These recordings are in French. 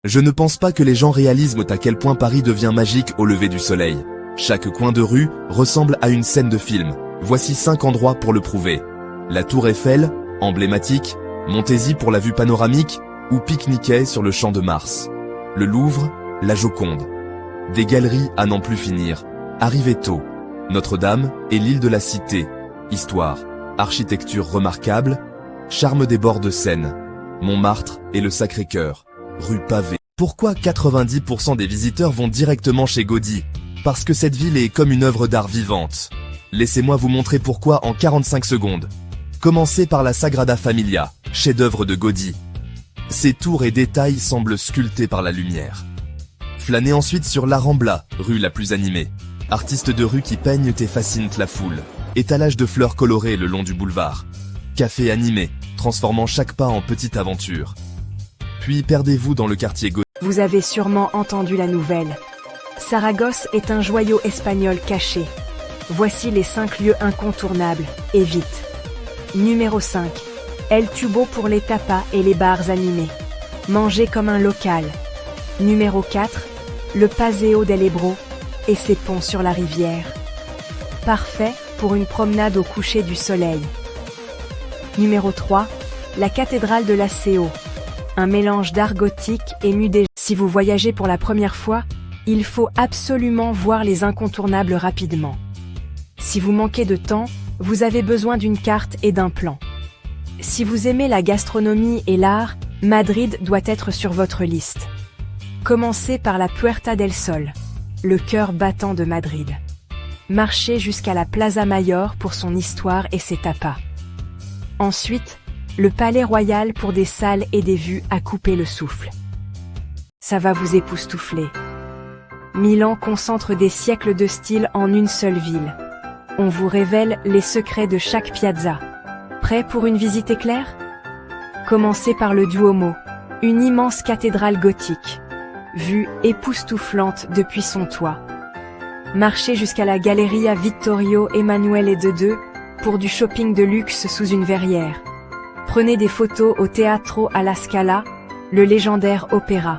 Je ne pense pas que les gens réalisent à quel point Paris devient magique au lever du soleil. Chaque coin de rue ressemble à une scène de film. Voici 5 endroits pour le prouver. La Tour Eiffel, emblématique, montez-y pour la vue panoramique, ou pique-niquez sur le Champ de Mars. Le Louvre, la Joconde. Des galeries à n'en plus finir. Arrivez tôt. Notre-Dame et l'île de la Cité. Histoire, architecture remarquable, charme des bords de Seine. Montmartre et le Sacré-Cœur. Rue pavée. Pourquoi 90% des visiteurs vont directement chez Gaudí? Parce que cette ville est comme une œuvre d'art vivante. Laissez-moi vous montrer pourquoi en 45 secondes. Commencez par la Sagrada Familia, chef-d'œuvre de Gaudí. Ses tours et détails semblent sculptés par la lumière. Flânez ensuite sur la Rambla, rue la plus animée. Artistes de rue qui peignent et fascinent la foule. Étalage de fleurs colorées le long du boulevard. Café animé, transformant chaque pas en petite aventure. Puis perdez-vous dans le quartier Gaudí. Vous avez sûrement entendu la nouvelle. Saragosse est un joyau espagnol caché. Voici les 5 lieux incontournables, et vite. Numéro 5. El Tubo pour les tapas et les bars animés. Mangez comme un local. Numéro 4. Le Paseo del Ebro et ses ponts sur la rivière. Parfait pour une promenade au coucher du soleil. Numéro 3. La cathédrale de la Seo. Un mélange d'art gothique et mudé. Si vous voyagez pour la première fois, il faut absolument voir les incontournables rapidement. Si vous manquez de temps, vous avez besoin d'une carte et d'un plan. Si vous aimez la gastronomie et l'art, Madrid doit être sur votre liste. Commencez par la Puerta del Sol, le cœur battant de Madrid. Marchez jusqu'à la Plaza Mayor pour son histoire et ses tapas. Ensuite, le Palais Royal pour des salles et des vues à couper le souffle. Ça va vous époustoufler. Milan concentre des siècles de style en une seule ville. On vous révèle les secrets de chaque piazza. Prêt pour une visite éclair? Commencez par le Duomo, une immense cathédrale gothique. Vue époustouflante depuis son toit. Marchez jusqu'à la Galleria Vittorio Emanuele II pour du shopping de luxe sous une verrière. Prenez des photos au Teatro alla Scala, le légendaire opéra.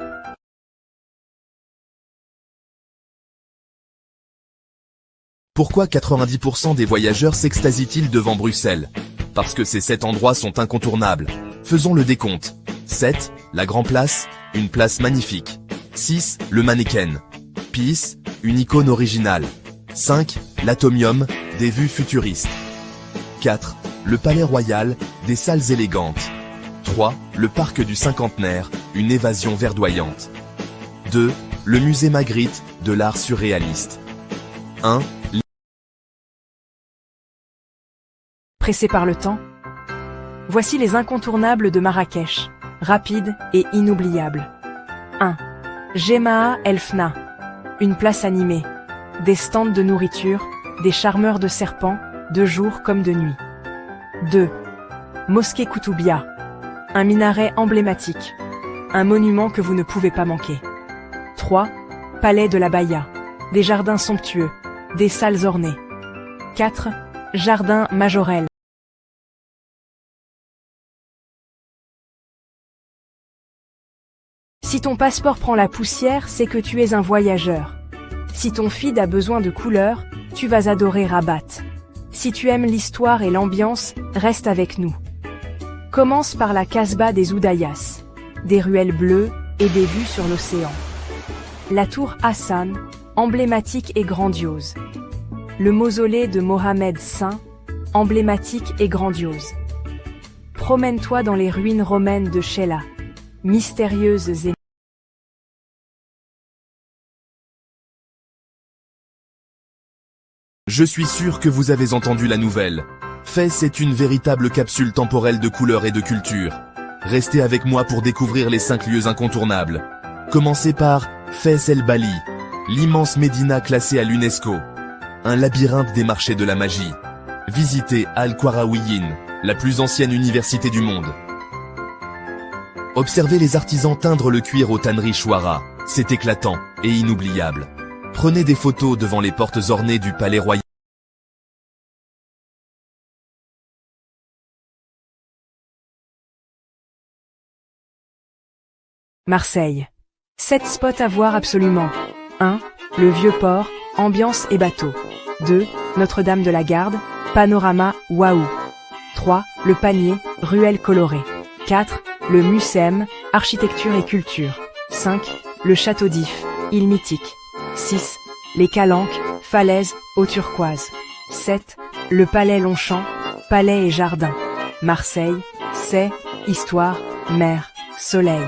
Pourquoi 90% des voyageurs s'extasient-ils devant Bruxelles? Parce que ces 7 endroits sont incontournables. Faisons le décompte. 7. La Grand Place, une place magnifique. 6. Le Mannequin. Pis, une icône originale. 5. L'Atomium, des vues futuristes. 4. Le Palais Royal, des salles élégantes. 3. Le Parc du Cinquantenaire, une évasion verdoyante. 2. Le Musée Magritte, de l'art surréaliste. 1. Pressé par le temps? Voici les incontournables de Marrakech, rapides et inoubliables. 1. Jemaa El Fna, une place animée, des stands de nourriture, des charmeurs de serpents, de jour comme de nuit. 2. Mosquée Koutoubia, un minaret emblématique, un monument que vous ne pouvez pas manquer. 3. Palais de la Baïa, des jardins somptueux, des salles ornées. 4. Jardin Majorel. Si ton passeport prend la poussière, c'est que tu es un voyageur. Si ton feed a besoin de couleurs, tu vas adorer Rabat. Si tu aimes l'histoire et l'ambiance, reste avec nous. Commence par la Casbah des Oudayas, des ruelles bleues et des vues sur l'océan. La tour Hassan, emblématique et grandiose. Le mausolée de Mohamed V, emblématique et grandiose. Promène-toi dans les ruines romaines de Sheila, mystérieuses et Je suis sûr que vous avez entendu la nouvelle. Fès est une véritable capsule temporelle de couleurs et de culture. Restez avec moi pour découvrir les 5 lieux incontournables. Commencez par Fès El Bali, l'immense médina classée à l'UNESCO. Un labyrinthe des marchés de la magie. Visitez Al-Qarawiyyin, la plus ancienne université du monde. Observez les artisans teindre le cuir aux tanneries Chouara. C'est éclatant et inoubliable. Prenez des photos devant les portes ornées du Palais Royal. Marseille. 7 spots à voir absolument. 1. Le Vieux-Port, ambiance et bateau. 2. Notre-Dame de la Garde, panorama, waouh. 3. Le Panier, ruelle colorée. 4. Le Muséum, architecture et culture. 5. Le Château d'If, île mythique. 6. Les Calanques, falaises, eau turquoise. 7. Le Palais Longchamp, palais et jardin. Marseille, c'est, histoire, mer, soleil.